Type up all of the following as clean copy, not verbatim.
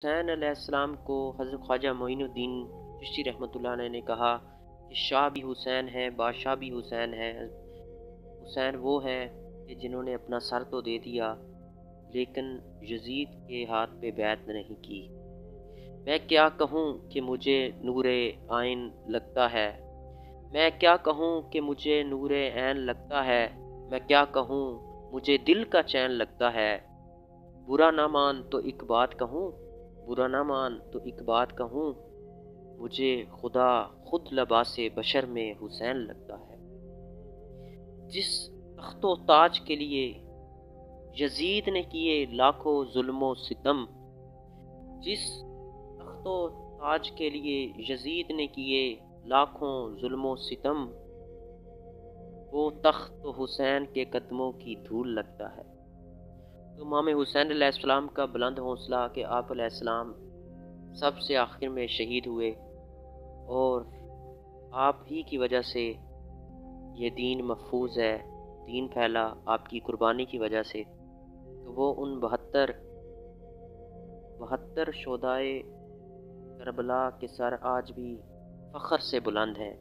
حسین علیہ السلام کو حضرت خواجہ معین الدین چشتی رحمۃ اللہ علیہ نے کہا کہ شاہ بھی حسین ہیں، بادشاہ بھی حسین ہیں۔ حسین وہ ہیں کہ جنہوں نے اپنا سر تو دے دیا لیکن یزید کے ہاتھ پہ بیعت نہیں کی۔ میں کیا کہوں کہ مجھے نور عین لگتا ہے، میں کیا کہوں کہ مجھے نور عین لگتا ہے، میں کیا کہوں مجھے دل کا چین لگتا ہے۔ برا نہ مان تو ایک بات کہوں، برا نہ مان تو ایک بات کہوں، مجھے خدا خود لباس بشر میں حسین لگتا ہے۔ جس تخت و تاج کے لیے یزید نے کیے لاکھوں ظلم و ستم، جس تخت و تاج کے لیے یزید نے کیے لاکھوں ظلم و ستم، وہ تخت تو حسین کے قدموں کی دھول لگتا ہے۔ تو امام حسین علیہ السلام کا بلند حوصلہ کہ آپ علیہ السلام سب سے آخر میں شہید ہوئے اور آپ ہی کی وجہ سے یہ دین محفوظ ہے، دین پھیلا آپ کی قربانی کی وجہ سے، تو وہ ان 72 شہدائے کربلا کے سر آج بھی فخر سے بلند ہیں۔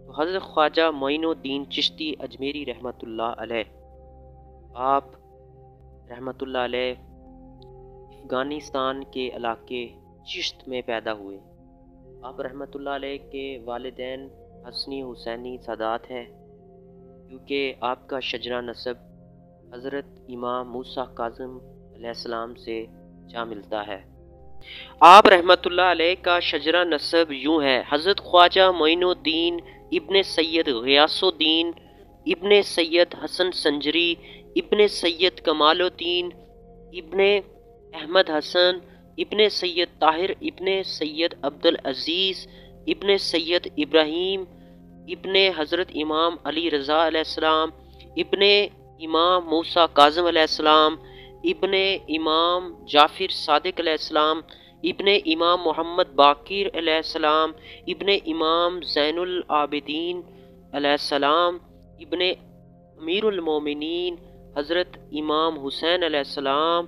تو حضرت خواجہ معین الدین چشتی اجمیری رحمۃ اللہ علیہ، آپ رحمۃ اللہ علیہ افغانستان کے علاقے چشت میں پیدا ہوئے۔ آپ رحمۃ اللہ علیہ کے والدین حسنی حسینی سادات ہیں، کیونکہ آپ کا شجرہ نسب حضرت امام موسیٰ کاظم علیہ السلام سے جا ملتا ہے۔ آپ رحمۃ اللہ علیہ کا شجرہ نسب یوں ہے: حضرت خواجہ معین الدین ابن سید غیاث الدین ابن سید حسن سنجری ابن سید کمال الدین ابن احمد حسن ابن سید طاہر ابن سید عبدالعزیز ابن سید ابراہیم ابن حضرت امام علی رضا علیہ السلام ابن امام موسیٰ کاظم علیہ السلام ابن امام جعفر صادق علیہ السلام ابن امام محمد باقر علیہ السلام ابن امام زین العابدین علیہ السلام ابن امیر المومنین حضرت امام حسین علیہ السلام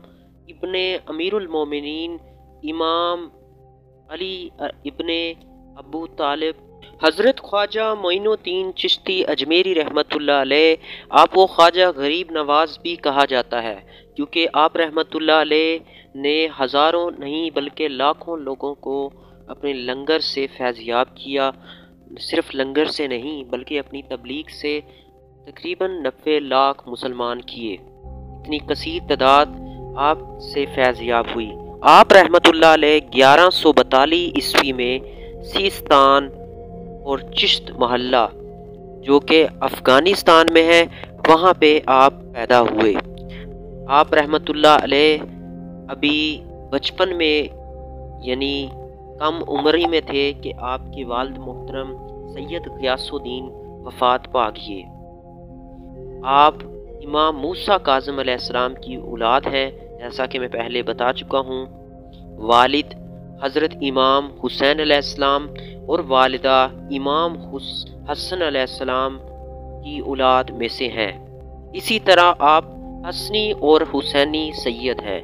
ابن امیر المومنین امام علی ابن ابو طالب۔ حضرت خواجہ معین الدین چشتی اجمیری رحمۃ اللہ علیہ، آپ کو خواجہ غریب نواز بھی کہا جاتا ہے، کیونکہ آپ رحمۃ اللہ علیہ نے ہزاروں نہیں بلکہ لاکھوں لوگوں کو اپنے لنگر سے فیض یاب کیا۔ صرف لنگر سے نہیں بلکہ اپنی تبلیغ سے تقریباً 90 لاکھ مسلمان کیے۔ اتنی کثیر تعداد آپ سے فیض یاب ہوئی۔ آپ رحمۃ اللہ علیہ 1142 عیسوی میں سیستان اور چشت محلہ جو کہ افغانستان میں ہے وہاں پہ آپ پیدا ہوئے۔ آپ رحمۃ اللہ علیہ ابھی بچپن میں یعنی کم عمری میں تھے کہ آپ کے والد محترم سید غیاث الدین وفات پا گئے۔ آپ امام موسیٰ کاظم علیہ السلام کی اولاد ہیں، جیسا کہ میں پہلے بتا چکا ہوں۔ والد حضرت امام حسین علیہ السلام اور والدہ امام حسن علیہ السلام کی اولاد میں سے ہیں۔ اسی طرح آپ حسنی اور حسینی سید ہیں۔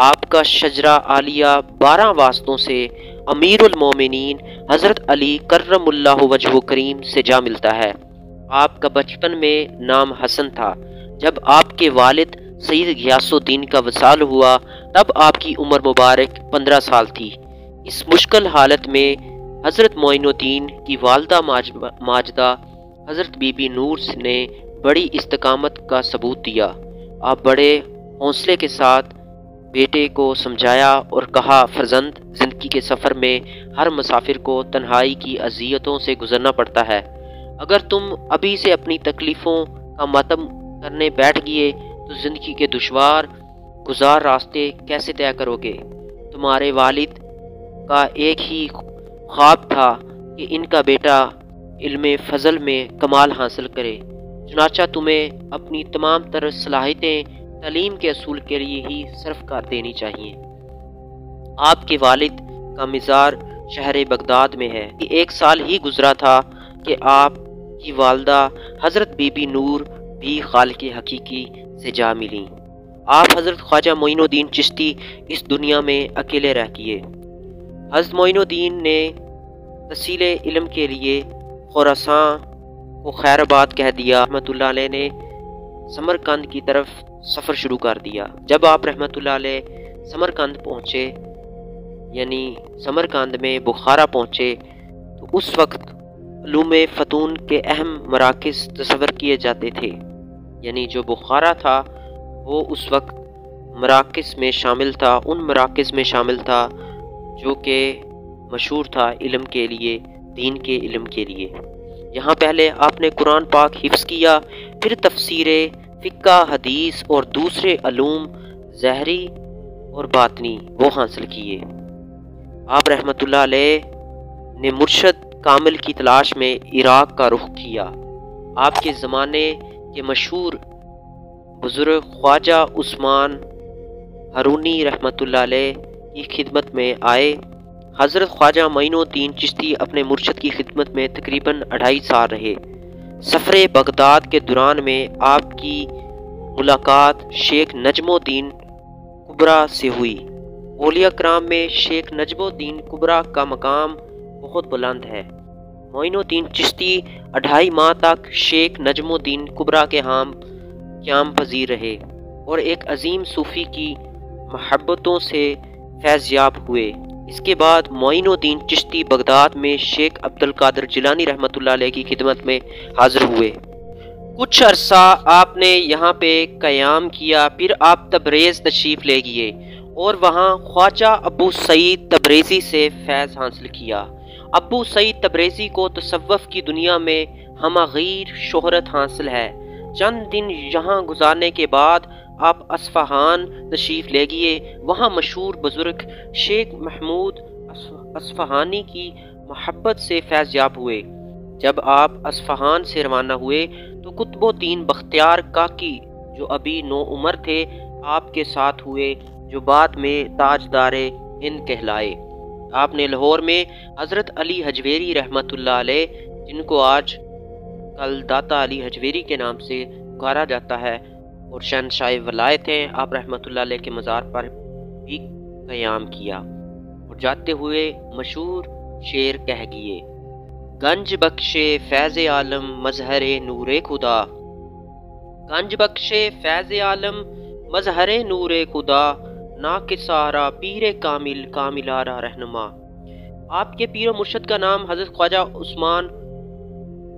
آپ کا شجرہ عالیہ 12 واسطوں سے امیر المومنین حضرت علی کرم اللہ وجہہ کریم سے جا ملتا ہے۔ آپ کا بچپن میں نام حسن تھا۔ جب آپ کے والد سید غیاث الدین کا وصال ہوا تب آپ کی عمر مبارک 15 سال تھی۔ اس مشکل حالت میں حضرت معین الدین کی والدہ ماجدہ حضرت بی بی نور نے بڑی استقامت کا ثبوت دیا۔ آپ بڑے حوصلے کے ساتھ بیٹے کو سمجھایا اور کہا، فرزند، زندگی کے سفر میں ہر مسافر کو تنہائی کی اذیتوں سے گزرنا پڑتا ہے۔ اگر تم ابھی سے اپنی تکلیفوں کا ماتم کرنے بیٹھ گئے تو زندگی کے دشوار گزار راستے کیسے طے کرو گے؟ تمہارے والد کا ایک ہی خواب تھا کہ ان کا بیٹا علم فضل میں کمال حاصل کرے، چنانچہ تمہیں اپنی تمام تر صلاحیتیں تعلیم کے اصول کے لیے ہی صرف کر دینی چاہیے۔ آپ کے والد کا مزار شہر بغداد میں ہے۔ 1 سال ہی گزرا تھا کہ آپ کی والدہ حضرت بی بی نور بھی خالق حقیقی سے جا ملیں۔ آپ حضرت خواجہ معین الدین چشتی اس دنیا میں اکیلے رہ گئے۔ حضرت معین الدین نے تحصیل علم کے لیے خراسان کو خیر آباد کہہ دیا۔ رحمۃ اللہ علیہ نے سمرقند کی طرف سفر شروع کر دیا۔ جب آپ رحمۃ اللہ علیہ سمرقند پہنچے، یعنی سمرقند میں بخارا پہنچے، تو اس وقت علوم فتون کے اہم مراکز تصور کیے جاتے تھے، یعنی جو بخارا تھا وہ اس وقت مراکز میں شامل تھا، ان مراکز میں شامل تھا جو کہ مشہور تھا علم کے لیے، دین کے علم کے لیے۔ یہاں پہلے آپ نے قرآن پاک حفظ کیا، پھر تفسیر، فقہ، حدیث اور دوسرے علوم ظاہری اور باطنی وہ حاصل کیے۔ آپ رحمۃ اللہ علیہ نے مرشد کامل کی تلاش میں عراق کا رخ کیا۔ آپ کے زمانے کے مشہور بزرگ خواجہ عثمان ہارونی رحمۃ اللہ علیہ کی خدمت میں آئے۔ حضرت خواجہ معین الدین چشتی اپنے مرشد کی خدمت میں تقریباً 2.5 سال رہے۔ سفر بغداد کے دوران میں آپ کی ملاقات شیخ نجم الدین کبرا سے ہوئی۔ اولیاء کرام میں شیخ نجم الدین کبرا کا مقام بہت بلند ہے۔ معین الدین چشتی 2.5 ماہ تک شیخ نجم الدین کبرا کے ہاں قیام پذیر رہے اور ایک عظیم صوفی کی محبتوں سے فیض یاب ہوئے۔ اس کے بعد معین الدین چشتی بغداد میں شیخ عبد القادر جیلانی رحمۃ اللہ علیہ کی خدمت میں حاضر ہوئے۔ کچھ عرصہ آپ نے یہاں پہ قیام کیا، پھر آپ تبریز تشریف لے گئے اور وہاں خواجہ ابو سعید تبریزی سے فیض حاصل کیا۔ ابو سعید تبریزی کو تصوف کی دنیا میں ہمہ-گیر شہرت حاصل ہے۔ چند دن یہاں گزارنے کے بعد آپ اصفہان تشریف لے گئے۔ وہاں مشہور بزرگ شیخ محمود اصفہانی کی محبت سے فیض یاب ہوئے۔ جب آپ اصفہان سے روانہ ہوئے تو قطب الدین بختیار کاکی جو ابھی نوعمر تھے آپ کے ساتھ ہوئے، جو بعد میں تاجدار ہند کہلائے۔ آپ نے لاہور میں حضرت علی حجویری رحمۃ اللہ علیہ، جن کو آج کل داتا علی حجویری کے نام سے پکارا جاتا ہے اور شہنشاہ ولایت ہیں، آپ رحمۃ اللہ علیہ کے مزار پر بھی قیام کیا اور جاتے ہوئے مشہور شعر کہہ گئے: گنج بخشے فیض عالم مظہر نور خدا، گنج بخشے فیض عالم مظہر نور خدا، نا کے سارا پیر کامل کاملارا رہنما۔ آپ کے پیر و مرشد کا نام حضرت خواجہ عثمان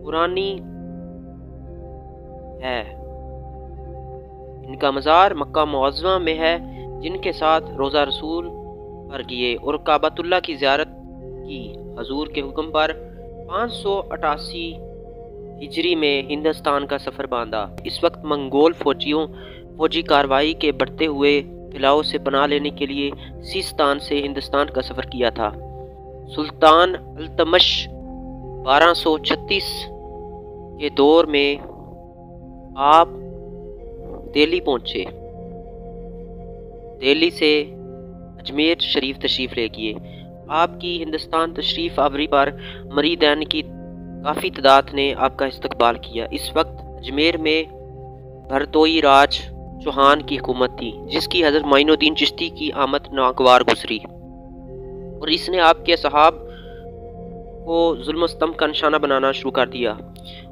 قرانی ہے۔ ان کا مزار مکہ معظمہ میں ہے، جن کے ساتھ روضہ رسول پر گئے اور کعبۃ اللہ کی زیارت کی۔ حضور کے حکم پر 588 ہجری میں ہندوستان کا سفر باندھا۔ اس وقت منگول فوجی کارروائی کے بڑھتے ہوئے پھیلاؤ سے پناہ لینے کے لیے سیستان سے ہندوستان کا سفر کیا تھا۔ سلطان التمش 1236 کے دور میں آپ دہلی پہنچے۔ دہلی سے اجمیر شریف تشریف لے گئے۔ آپ کی ہندوستان تشریف آوری پر مریدین کی کافی تعداد نے آپ کا استقبال کیا۔ اس وقت اجمیر میں بھرتوئی راج چوہان کی حکومت تھی، جس کی حضرت معین الدین چشتی کی آمد ناگوار گزری اور اس نے آپ کے اصحاب کو ظلم و ستم کا نشانہ بنانا شروع کر دیا۔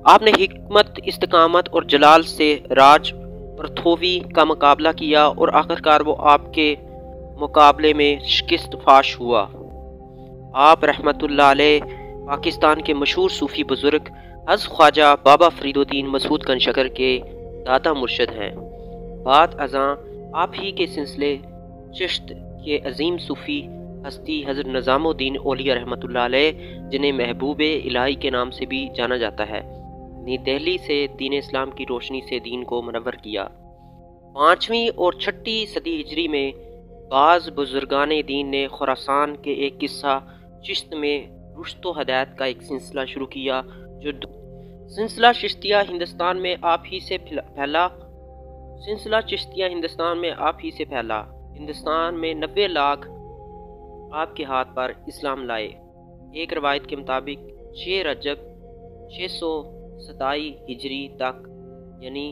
آپ نے حکمت، استقامت اور جلال سے راج پرتھوی کا مقابلہ کیا اور آخرکار وہ آپ کے مقابلے میں شکست فاش ہوا۔ آپ رحمۃ اللہ علیہ پاکستان کے مشہور صوفی بزرگ حضرت خواجہ بابا فرید الدین مسعود کنشگر کے دادا مرشد ہیں۔ بعد ازاں آپ ہی کے سلسلے چشت کے عظیم صوفی ہستی حضرت نظام الدین اولیاء رحمۃ اللہ علیہ، جنہیں محبوب الہی کے نام سے بھی جانا جاتا ہے، نے دہلی سے دین اسلام کی روشنی سے دین کو منور کیا۔ 5ویں اور 6ٹھی صدی ہجری میں بعض بزرگان دین نے خراسان کے ایک قصہ چشت میں رشد و ہدایت کا ایک سلسلہ شروع کیا، جو سلسلہ چشتیہ ہندوستان میں آپ ہی سے پھیلا۔ ہندوستان میں 90 لاکھ آپ کے ہاتھ پر اسلام لائے۔ ایک روایت کے مطابق 6 رجب 627 ہجری تک، یعنی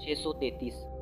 633